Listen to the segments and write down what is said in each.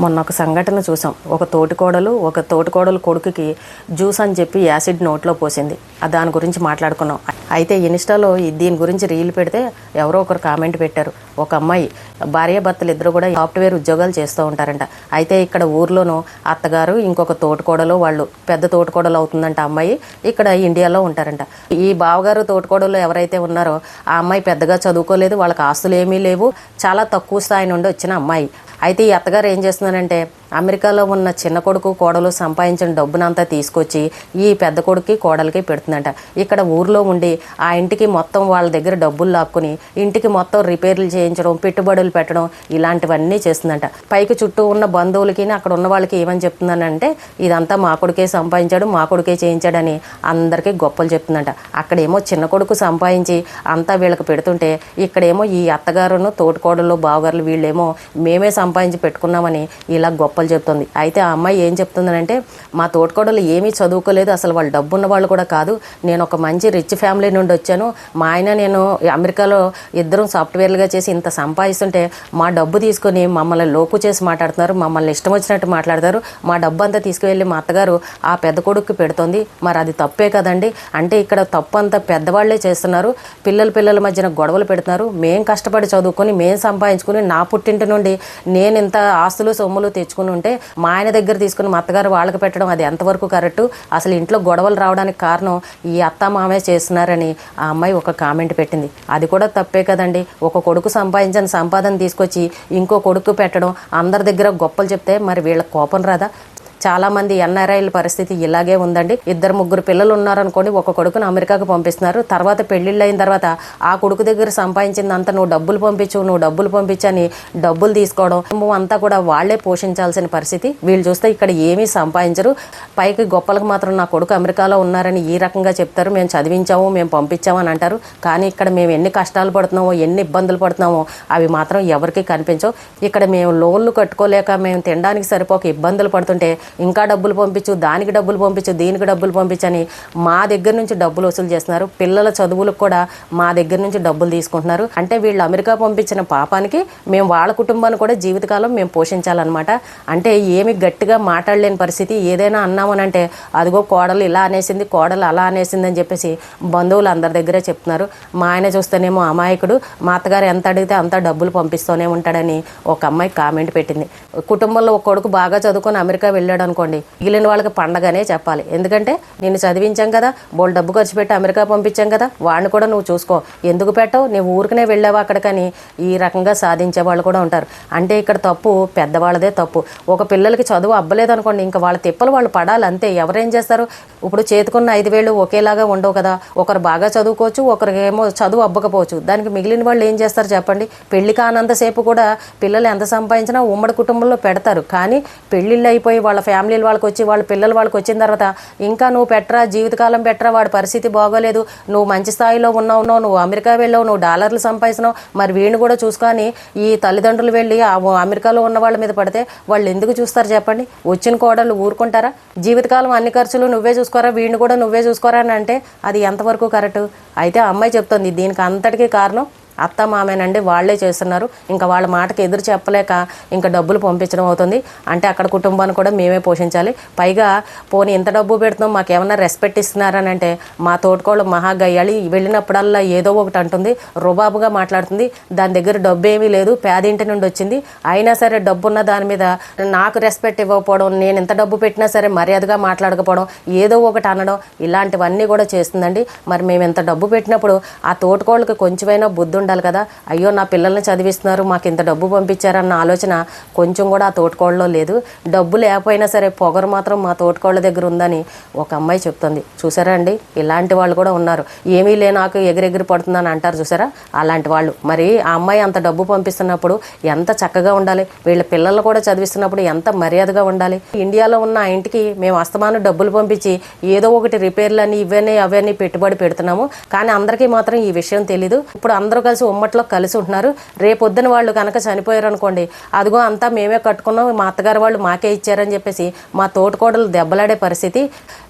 మొన్న ఒక సంఘటన చూసాం. ఒక తోటికోడలు కొడుకుకి జ్యూస్ అని చెప్పి యాసిడ్ నోట్లో పోసింది. దాని గురించి మాట్లాడుకున్నాం. అయితే ఇన్స్టాలో దీని గురించి రీల్ పెడితే ఎవరో ఒకరు కామెంట్ పెట్టారు. ఒక అమ్మాయి భార్యాభర్తలు ఇద్దరు కూడా సాఫ్ట్వేర్ ఉద్యోగాలు చేస్తూ ఉంటారంట. అయితే ఇక్కడ ఊర్లోనూ అత్తగారు ఇంకొక తోటికోడలు, వాళ్ళు పెద్ద తోటికోడలు అవుతుందంట అమ్మాయి, ఇక్కడ ఇండియాలో ఉంటారంట. ఈ బావగారు తోటికోడలు ఎవరైతే ఉన్నారో ఆ అమ్మాయి పెద్దగా చదువుకోలేదు, వాళ్ళకి ఆస్తులు ఏమీ లేవు, చాలా తక్కువ స్థాయి నుండి వచ్చిన అమ్మాయి. అయితే ఈ అత్తగారు ఏం చేస్తున్నారంటే అమెరికాలో ఉన్న చిన్న కొడుకు కోడలు సంపాదించిన డబ్బునంతా తీసుకొచ్చి ఈ పెద్ద కొడుక్కి కోడలికి పెడుతుందంట. ఇక్కడ ఊర్లో ఉండి ఆ ఇంటికి మొత్తం వాళ్ళ దగ్గర డబ్బులు లాక్కుని ఇంటికి మొత్తం రిపేర్లు చేయించడం, పెట్టుబడులు పెట్టడం, ఇలాంటివన్నీ చేస్తుందంట. పైకి చుట్టూ ఉన్న బంధువులకి అక్కడ ఉన్న వాళ్ళకి ఏమని చెప్తుందనంటే ఇదంతా మా కొడుకే సంపాదించాడు, మా కొడుకే చేయించాడని అందరికీ గొప్పలు చెప్తుందంట. అక్కడేమో చిన్న కొడుకు సంపాదించి అంతా వీళ్ళకి పెడుతుంటే ఇక్కడేమో ఈ అత్తగారును తోటికోడలు బావగారులు వీళ్ళేమో మేమే సంపాదించి పెట్టుకున్నామని ఇలా గొప్పలు చెప్తుంది. అయితే ఆ అమ్మాయి ఏం చెప్తుందనంటే మా తోటికోడలు ఏమీ చదువుకోలేదు, అసలు వాళ్ళు డబ్బున్న వాళ్ళు కూడా కాదు, నేను ఒక మంచి రిచ్ ఫ్యామిలీ నుండి వచ్చాను, మా ఆయన నేను అమెరికాలో ఇద్దరం సాఫ్ట్వేర్లుగా చేసి ఇంత సంపాదిస్తుంటే మా డబ్బు తీసుకొని మమ్మల్ని లోకు చేసి మాట్లాడుతున్నారు, మమ్మల్ని ఇష్టం వచ్చినట్టు మాట్లాడతారు, మా డబ్బు అంతా తీసుకువెళ్ళి మా అత్తగారు ఆ పెద్ద కొడుకు పెడుతుంది, మరి అది తప్పే కదండి. అంటే ఇక్కడ తప్పు అంతా పెద్దవాళ్లే చేస్తున్నారు, పిల్లల మధ్యన గొడవలు పెడుతున్నారు, మేం కష్టపడి చదువుకొని మేం సంపాదించుకుని నా పుట్టింటి నుండి నేను ఇంత ఆస్తులు సొమ్ములు తెచ్చుకుని ఉంటే మా ఆయన దగ్గర తీసుకుని మా అత్తగారు వాళ్ళకి పెట్టడం అది ఎంతవరకు కరెక్టు, అసలు ఇంట్లో గొడవలు రావడానికి కారణం ఈ అత్త మామే చేస్తున్నారని ఆ అమ్మాయి ఒక కామెంట్ పెట్టింది. అది కూడా తప్పే కదండి. ఒక కొడుకు సంపాదించిన సంపాదన తీసుకొచ్చి ఇంకో కొడుకు పెట్టడం, అందరి దగ్గర గొప్పలు చెప్తే మరి వీళ్ళ కోపం రాదా? చాలామంది ఎన్ఆర్ఐల పరిస్థితి ఇలాగే ఉందండి. 2-3 పిల్లలు ఉన్నారనుకోండి, ఒక కొడుకును అమెరికాకు పంపిస్తున్నారు, తర్వాత పెళ్ళిళ్ళు అయిన తర్వాత ఆ కొడుకు దగ్గర సంపాదించిందంతా నువ్వు డబ్బులు పంపించని డబ్బులు తీసుకోవడం అంతా కూడా వాళ్లే పోషించాల్సిన పరిస్థితి. వీళ్ళు చూస్తే ఇక్కడ ఏమీ సంపాదించరు, పైకి గొప్పలకు మాత్రం నా కొడుకు అమెరికాలో ఉన్నారని ఈ రకంగా చెప్తారు, మేము చదివించాము మేము పంపించాము అని అంటారు. కానీ ఇక్కడ మేము ఎన్ని కష్టాలు పడుతున్నామో ఎన్ని ఇబ్బందులు పడుతున్నామో అవి మాత్రం ఎవరికి కనిపించవు. ఇక్కడ మేము లోన్లు కట్టుకోలేక మేము తినడానికి సరిపోక ఇబ్బందులు పడుతుంటే ఇంకా డబ్బులు పంపించు, దానికి డబ్బులు పంపించు, దీనికి డబ్బులు పంపించని మా దగ్గర నుంచి డబ్బులు వసూలు చేస్తున్నారు. పిల్లల చదువులకు కూడా మా దగ్గర నుంచి డబ్బులు తీసుకుంటున్నారు. అంటే వీళ్ళు అమెరికా పంపించిన పాపానికి మేము వాళ్ళ కుటుంబాన్ని కూడా జీవితకాలం మేము పోషించాలన్నమాట. అంటే ఏమి గట్టిగా మాట్లాడలేని పరిస్థితి. ఏదైనా అన్నామనంటే అదిగో కోడలు ఇలా అనేసింది, కోడలు అలా అనేసింది అని చెప్పేసి బంధువులు అందరి దగ్గరే చెప్తున్నారు. మా ఆయన చూస్తేనేమో అమాయకుడు, మా అత్తగారు ఎంత అడిగితే అంత డబ్బులు పంపిస్తూనే ఉంటాడని ఒక అమ్మాయి కామెంట్ పెట్టింది. కుటుంబంలో ఒక కొడుకు బాగా చదువుకొని అమెరికా వెళ్ళాడు అనుకోండి, మిగిలిన వాళ్ళకి పండగనే చెప్పాలి. ఎందుకంటే నిన్ను చదివించాం కదా, బోల్ డబ్బు ఖర్చు పెట్టి అమెరికా పంపించాం కదా, వాడిని కూడా నువ్వు చూసుకో, ఎందుకు పెట్టవు, నువ్వు ఊరికనే వెళ్ళావా అక్కడికని ఈ రకంగా సాధించే వాళ్ళు కూడా ఉంటారు. అంటే ఇక్కడ తప్పు పెద్దవాళ్ళదే తప్పు. ఒక పిల్లలకి చదువు అవ్వలేదు అనుకోండి, ఇంకా వాళ్ళ తిప్పలు వాళ్ళు పడాలి అంతే. ఎవరేం చేస్తారు? ఇప్పుడు చేతుకున్న 5 వేళ్ళు ఒకేలాగా ఉండవు కదా. ఒకరు బాగా చదువుకోవచ్చు, ఒకరికేమో చదువు అవ్వకపోవచ్చు. దానికి మిగిలిన వాళ్ళు ఏం చేస్తారు చెప్పండి? పెళ్లి కానంతసేపు కూడా పిల్లలు ఎంత సంపాదించినా ఉమ్మడి కుటుంబంలో పెడతారు. కానీ పెళ్ళిళ్ళు అయిపోయి వాళ్ళ ఫ్యామిలీలు వాళ్ళకి వచ్చి వాళ్ళ పిల్లలు వాళ్ళకి వచ్చిన తర్వాత ఇంకా నువ్వు పెట్టరా, జీవితకాలం పెట్టరా, వాడి పరిస్థితి బాగోలేదు, నువ్వు మంచి స్థాయిలో ఉన్నావు, నువ్వు అమెరికా వెళ్ళావు, నువ్వు డాలర్లు సంపాదిస్తున్నావు, మరి వీడిని కూడా చూసుకొని ఈ తల్లిదండ్రులు వెళ్ళి అమెరికాలో ఉన్న వాళ్ళ మీద పడితే వాళ్ళు ఎందుకు చూస్తారు చెప్పండి? వచ్చిన కోడళ్ళు ఊరుకుంటారా? జీవితకాలం అన్ని ఖర్చులు నువ్వే చూసుకోరా, వీడిని కూడా నువ్వే చూసుకోరా అని అంటే అది ఎంతవరకు కరెక్ట్? అయితే ఆ అమ్మాయి చెప్తుంది దీనికి అంతటికీ కారణం అత్త మామేనండి, వాళ్లే చేస్తున్నారు. ఇంకా వాళ్ళ మాటకి ఎదురు చెప్పలేక ఇంకా డబ్బులు పంపించడం అవుతుంది. అంటే అక్కడ కుటుంబాన్ని కూడా మేమే పోషించాలి. పైగా పోనీ ఇంత డబ్బు పెడుతున్నాం, మాకేమన్నా రెస్పెక్ట్ ఇస్తున్నారని అంటే మా తోటికోళ్ళు మహాగయ్యాలి, వెళ్ళినప్పుడల్లా ఏదో ఒకటి అంటుంది, రుబాబుగా మాట్లాడుతుంది. దాని దగ్గర డబ్బు ఏమీ లేదు, పేదింటి నుండి వచ్చింది, అయినా సరే డబ్బున్న దాని మీద నాకు రెస్పెక్ట్ ఇవ్వకపోవడం, నేను ఎంత డబ్బు పెట్టినా సరే మర్యాదగా మాట్లాడకపోవడం, ఏదో ఒకటి అనడం, ఇలాంటివన్నీ కూడా చేస్తుందండి. మరి మేము ఎంత డబ్బు పెట్టినప్పుడు ఆ తోటికోళ్ళకి కొంచెమైనా బుద్ధి ఉండాలి కదా. అయ్యో నా పిల్లల్ని చదివిస్తున్నారు, మాకు ఇంత డబ్బు పంపించారన్న ఆలోచన కొంచెం కూడా ఆ తోటికోళ్ళలో లేదు. డబ్బు లేకపోయినా సరే పొగరు మాత్రం మా తోటికోళ్ళ దగ్గర ఉందని ఒక అమ్మాయి చెప్తుంది. చూసారా అండి, ఇలాంటి వాళ్ళు కూడా ఉన్నారు. ఏమీ లే నాకు ఎగిరెగిరి పడుతుందని అంటారు చూసారా, అలాంటి వాళ్ళు. మరి ఆ అమ్మాయి అంత డబ్బు పంపిస్తున్నప్పుడు ఎంత చక్కగా ఉండాలి, వీళ్ళ పిల్లల్ని కూడా చదివిస్తున్నప్పుడు ఎంత మర్యాదగా ఉండాలి. ఇండియాలో ఉన్న ఆ ఇంటికి మేము అస్తమానం డబ్బులు పంపించి ఏదో ఒకటి రిపేర్లని ఇవన్నీ అవన్నీ పెట్టుబడి పెడుతున్నాము, కానీ అందరికీ మాత్రం ఈ విషయం తెలీదు. ఇప్పుడు అందరూ కలిసి ఉమ్మట్లో కలిసి ఉంటున్నారు. రేపొద్దున వాళ్ళు కనుక చనిపోయారు అనుకోండి, అదిగో అంతా మేమే కట్టుకున్నాం, మా అత్తగారు వాళ్ళు మాకే ఇచ్చారని చెప్పేసి మా తోటికోడలు దెబ్బలాడే పరిస్థితి.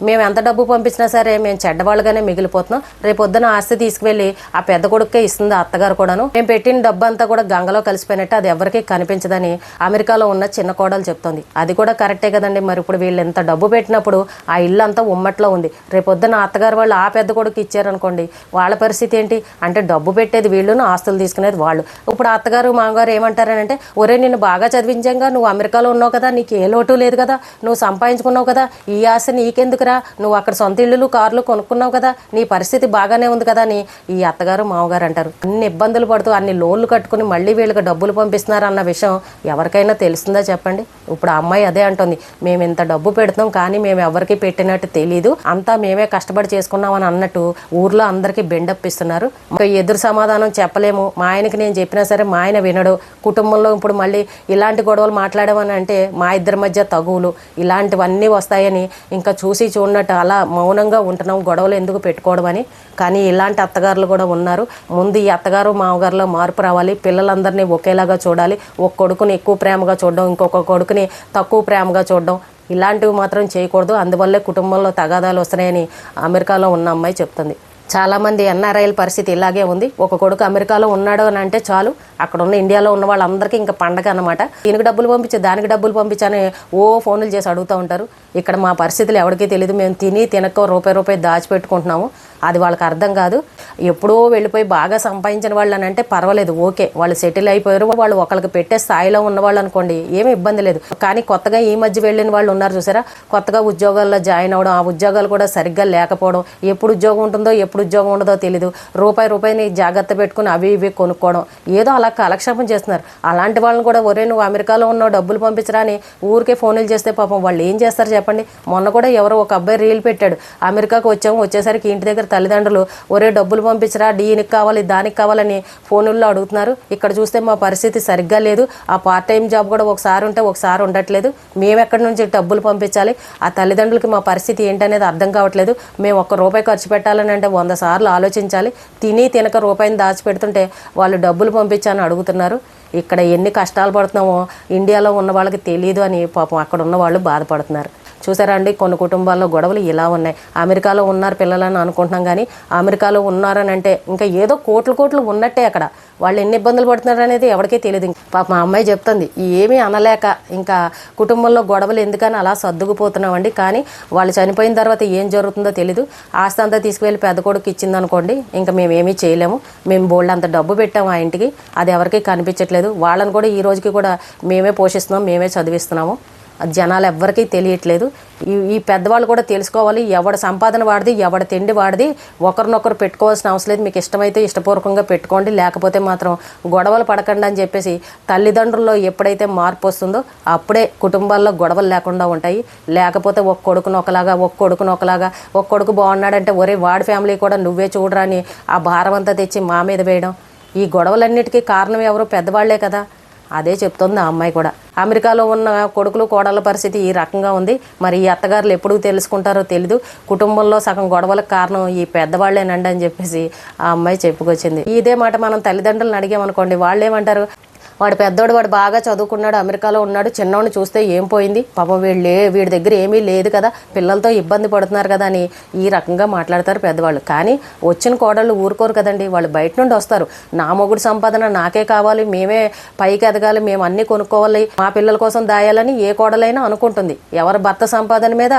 మేము ఎంత డబ్బు పంపించినా సరే మేము చెడ్డవాళ్ళుగానే మిగిలిపోతున్నాం. రేపొద్దున ఆస్తి తీసుకువెళ్ళి ఆ పెద్ద కొడుకే ఇస్తుంది అత్తగారు కూడాను. మేము పెట్టిన డబ్బు అంతా కూడా గంగలో కలిసిపోయినట్టు అది ఎవరికీ కనిపించదని అమెరికాలో ఉన్న చిన్న కోడలు చెప్తుంది. అది కూడా కరెక్టే కదండి. మరి ఇప్పుడు వీళ్ళు ఎంత డబ్బు పెట్టినప్పుడు ఆ ఇల్లు అంతా ఉమ్మట్లో ఉంది. రేపొద్దున అత్తగారు వాళ్ళు ఆ పెద్ద కొడుకు ఇచ్చారనుకోండి, వాళ్ళ పరిస్థితి ఏంటి అంటే డబ్బు పెట్టేది వీళ్ళును, ఆస్తులు తీసుకునేది వాళ్ళు. ఇప్పుడు అత్తగారు మామగారు ఏమంటారనంటే, ఒరే నిన్ను బాగా చదివించాంగా, నువ్వు అమెరికాలో ఉన్నావు కదా, నీకు ఏ లోటు లేదు కదా, నువ్వు సంపాదించుకున్నావు కదా, ఈ ఆశ నీకెందుకురా, నువ్వు అక్కడ సొంత ఇల్లులు కార్లు కొనుక్కున్నావు కదా, నీ పరిస్థితి బాగానే ఉంది కదా అని ఈ అత్తగారు మామగారు అంటారు. అన్ని ఇబ్బందులు పడుతూ అన్ని లోన్లు కట్టుకుని మళ్ళీ వీళ్ళకి డబ్బులు పంపిస్తున్నారు అన్న విషయం ఎవరికైనా తెలుస్తుందా చెప్పండి. ఇప్పుడు ఆ అమ్మాయి అదే అంటుంది, మేము ఇంత డబ్బు పెడుతున్నాం కానీ మేము ఎవరికి పెట్టినట్టు తెలీదు, అంతా మేమే కష్టపడి చేసుకున్నాం అని అన్నట్టు ఊర్లో అందరికీ బెండప్పిస్తున్నారు. ఎదురు సమాధానం చెప్పలేము. మా ఆయనకి నేను చెప్పినా సరే మా ఆయన వినడు. కుటుంబంలో ఇప్పుడు మళ్ళీ ఇలాంటి గొడవలు మాట్లాడమని అంటే మా ఇద్దరి మధ్య తగువులు ఇలాంటివన్నీ వస్తాయని ఇంకా చూసి చూడనట్టు అలా మౌనంగా ఉంటున్నాం, గొడవలు ఎందుకు పెట్టుకోవడం అని. కానీ ఇలాంటి అత్తగారులు కూడా ఉన్నారు. ముందు ఈ అత్తగారు మామగారులో మార్పు రావాలి. పిల్లలందరినీ ఒకేలాగా చూడాలి. ఒక కొడుకుని ఎక్కువ ప్రేమగా చూడడం, ఇంకొక కొడుకుని తక్కువ ప్రేమగా చూడడం, ఇలాంటివి మాత్రం చేయకూడదు. అందువల్లే కుటుంబంలో తగాదాలు వస్తున్నాయని అమెరికాలో ఉన్న అమ్మాయి చెప్తుంది. చాలామంది ఎన్ఆర్ఐల పరిస్థితి ఇలాగే ఉంది. ఒక కొడుకు అమెరికాలో ఉన్నాడు అని అంటే చాలు, అక్కడ ఉన్న ఇండియాలో ఉన్న వాళ్ళందరికీ ఇంకా పండగ అనమాట. దీనికి డబ్బులు పంపించి దానికి డబ్బులు పంపించని ఫోన్లు చేసి అడుగుతూ ఉంటారు. ఇక్కడ మా పరిస్థితులు ఎవరికీ తెలియదు. మేము తిని తినక రూపాయి దాచిపెట్టుకుంటున్నాము. అది వాళ్ళకి అర్థం కాదు. ఎప్పుడో వెళ్ళిపోయి బాగా సంపాదించిన వాళ్ళు అని అంటే పర్వాలేదు, ఓకే, వాళ్ళు సెటిల్ అయిపోయారు, వాళ్ళు ఒకరికి పెట్టే స్థాయిలో ఉన్నవాళ్ళు అనుకోండి, ఏమీ ఇబ్బంది లేదు. కానీ కొత్తగా ఈ మధ్య వెళ్ళిన వాళ్ళు ఉన్నారు చూసారా, కొత్తగా ఉద్యోగాల్లో జాయిన్ అవ్వడం, ఆ ఉద్యోగాలు కూడా సరిగ్గా లేకపోవడం, ఎప్పుడు ఉద్యోగం ఉంటుందో ఎప్పుడు ఉద్యోగం ఉండదో తెలీదు, రూపాయిని జాగ్రత్త పెట్టుకుని అవి ఇవి కొనుక్కోవడం, ఏదో అలా కాలక్షేపం చేస్తున్నారు. అలాంటి వాళ్ళని కూడా ఒరే నువ్వు అమెరికాలో ఉన్నావు డబ్బులు పంపించరా అని ఊరికే ఫోన్లు చేస్తే పాపం వాళ్ళు ఏం చేస్తారు చెప్పండి. మొన్న కూడా ఎవరో ఒక అబ్బాయి రీల్ పెట్టాడు, అమెరికాకు వచ్చేసరికి ఇంటి దగ్గర తల్లిదండ్రులు ఒరే డబ్బులు పంపించరా, దీనికి కావాలి దానికి కావాలని ఫోనుల్లో అడుగుతున్నారు. ఇక్కడ చూస్తే మా పరిస్థితి సరిగ్గా లేదు, ఆ పార్ట్ టైం జాబ్ కూడా ఒకసారి ఉంటే ఒకసారి ఉండట్లేదు, మేము ఎక్కడి నుంచి డబ్బులు పంపించాలి, ఆ తల్లిదండ్రులకి మా పరిస్థితి ఏంటనేది అర్థం కావట్లేదు, మేము ₹1 ఖర్చు పెట్టాలని అంటే 100 సార్లు ఆలోచించాలి, తిని తినక రూపాయిని దాచిపెడుతుంటే వాళ్ళు డబ్బులు పంపించాలని అడుగుతున్నారు. ఇక్కడ ఎన్ని కష్టాలు పడుతున్నామో ఇండియాలో ఉన్న వాళ్ళకి తెలియదు అని పాపం అక్కడ ఉన్న వాళ్ళు బాధపడుతున్నారు. చూసారా అండి, కొన్ని కుటుంబాల్లో గొడవలు ఇలా ఉన్నాయి. అమెరికాలో ఉన్నారు పిల్లలని అనుకుంటున్నాం కానీ అమెరికాలో ఉన్నారని అంటే ఇంకా ఏదో కోట్లు ఉన్నట్టే అక్కడ. వాళ్ళు ఎన్ని ఇబ్బందులు పడుతున్నారు అనేది ఎవరికీ తెలియదు. పాప మా అమ్మాయి చెప్తుంది, ఏమీ అనలేక ఇంకా కుటుంబంలో గొడవలు ఎందుకని అలా సర్దుకుపోతున్నామండి. కానీ వాళ్ళు చనిపోయిన తర్వాత ఏం జరుగుతుందో తెలీదు. ఆస్తి అంతా తీసుకువెళ్ళి పెద్ద కొడుకు ఇచ్చింది అనుకోండి, ఇంకా మేమేమీ చేయలేము. మేము బోల్డ్ అంత డబ్బు పెట్టాము ఆ ఇంటికి, అది ఎవరికీ కనిపించట్లేదు. వాళ్ళని కూడా ఈ రోజుకి కూడా మేమే పోషిస్తున్నాం, మేమే చదివిస్తున్నాము. జనాలు ఎవ్వరికీ తెలియట్లేదు. ఈ పెద్దవాళ్ళు కూడా తెలుసుకోవాలి, ఎవడ సంపాదన వాడిది, ఎవడ తిండి వాడిది, ఒకరినొకరు పెట్టుకోవాల్సిన అవసరం లేదు. మీకు ఇష్టమైతే ఇష్టపూర్వకంగా పెట్టుకోండి, లేకపోతే మాత్రం గొడవలు పడకండి అని చెప్పేసి తల్లిదండ్రుల్లో ఎప్పుడైతే మార్పు వస్తుందో అప్పుడే కుటుంబాల్లో గొడవలు లేకుండా ఉంటాయి. లేకపోతే ఒక కొడుకును ఒకలాగా ఒక కొడుకు బాగున్నాడంటే ఒరే వాడి ఫ్యామిలీ కూడా నువ్వే చూడరా అని ఆ భారం అంతా తెచ్చి మా మీద వేయడం. ఈ గొడవలన్నిటికీ కారణం ఎవరు? పెద్దవాళ్లే కదా. అదే చెప్తుంది ఆ అమ్మాయి కూడా. అమెరికాలో ఉన్న కొడుకులు కోడళ్ళ పరిస్థితి ఈ రకంగా ఉంది. మరి ఈ అత్తగారులు ఎప్పుడు తెలుసుకుంటారో తెలీదు. కుటుంబంలో సగం గొడవలకు కారణం ఈ పెద్దవాళ్ళేనండి అని చెప్పేసి ఆ అమ్మాయి చెప్పుకొచ్చింది. ఇదే మాట మనం తల్లిదండ్రులను అడిగామనుకోండి, వాళ్ళు ఏమంటారు, వాడు పెద్దోడు, వాడు బాగా చదువుకున్నాడు, అమెరికాలో ఉన్నాడు, చిన్నవాడిని చూస్తే ఏం పోయింది, పాపం వీడి దగ్గర ఏమీ లేదు కదా, పిల్లలతో ఇబ్బంది పడుతున్నారు కదా అని ఈ రకంగా మాట్లాడతారు పెద్దవాళ్ళు. కానీ వచ్చిన కోడళ్ళు ఊరుకోరు కదండి, వాళ్ళు బయట నుండి వస్తారు. నా మొగుడు సంపాదన నాకే కావాలి, మేమే పైకి ఎదగాలి, మేము అన్నీ కొనుక్కోవాలి, మా పిల్లల కోసం దాయాలని ఏ కోడలైనా అనుకుంటుంది. ఎవరి భర్త సంపాదన మీద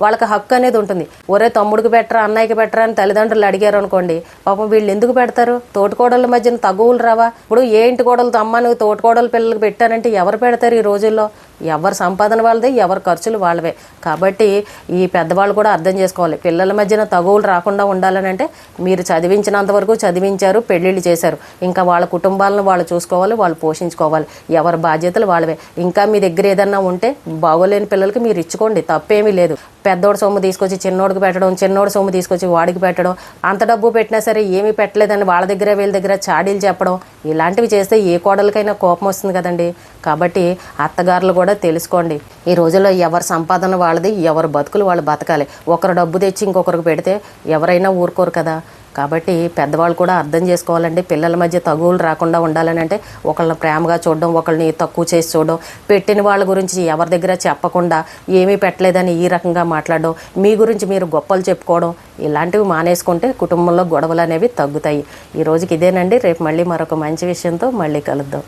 వాళ్ళకి హక్కు అనేది ఉంటుంది. ఒరే తమ్ముడికి పెట్టరా, అన్నయ్యకి పెట్టరా అని తల్లిదండ్రులు అడిగారు అనుకోండి, పాపం వీళ్ళు ఎందుకు పెడతారు? తోటికోడళ్ళ మధ్యన తగువులు రావా? ఇప్పుడు ఏ ఇంటి కోడలతో అమ్మ నువ్వు తోటికోడలు పిల్లలకు పెట్టారంటే ఎవరు పెడతారు ఈ రోజుల్లో? ఎవరి సంపాదన వాళ్ళదే, ఎవరి ఖర్చులు వాళ్ళవే. కాబట్టి ఈ పెద్దవాళ్ళు కూడా అర్థం చేసుకోవాలి, పిల్లల మధ్యన తగువులు రాకుండా ఉండాలని అంటే మీరు చదివించినంత వరకు చదివించారు, పెళ్ళిళ్ళు చేశారు, ఇంకా వాళ్ళ కుటుంబాలను వాళ్ళు చూసుకోవాలి, వాళ్ళు పోషించుకోవాలి, ఎవరి బాధ్యతలు వాళ్ళవే. ఇంకా మీ దగ్గర ఏదన్నా ఉంటే బాగోలేని పిల్లలకి మీరు ఇచ్చుకోండి, తప్పేమీ లేదు. పెద్దోడు సొమ్ము తీసుకొచ్చి చిన్నోడికి పెట్టడం, చిన్నోడు సొమ్ము తీసుకొచ్చి వాడికి పెట్టడం, అంత డబ్బు పెట్టినా సరే ఏమీ పెట్టలేదని వాళ్ళ దగ్గర వీళ్ళ దగ్గర చాడీలు చెప్పడం, ఇలాంటివి చేస్తే ఏ కోడలకైనా కోపం వస్తుంది కదండి. కాబట్టి అత్తగారులు కూడా తెలుసుకోండి, ఈ రోజుల్లో ఎవరి సంపాదన వాళ్ళది, ఎవరి బతుకులు వాళ్ళు బతకాలి. ఒకరు డబ్బు తెచ్చి ఇంకొకరికి పెడితే ఎవరైనా ఊరుకోరు కదా. కాబట్టి పెద్దవాళ్ళు కూడా అర్థం చేసుకోవాలండి. పిల్లల మధ్య తగువులు రాకుండా ఉండాలని అంటే ఒకళ్ళని ప్రేమగా చూడడం, ఒకళ్ళని తక్కువ చేసి చూడడం, పెట్టిన వాళ్ళ గురించి ఎవరి దగ్గర చెప్పకుండా ఏమీ పెట్టలేదని ఈ రకంగా మాట్లాడడం, మీ గురించి మీరు గొప్పలు చెప్పుకోవడం, ఇలాంటివి మానేసుకుంటే కుటుంబంలో గొడవలు అనేవి తగ్గుతాయి. ఈ రోజుకి ఇదేనండి. రేపు మళ్ళీ మరొక మంచి విషయంతో మళ్ళీ కలుద్దాం.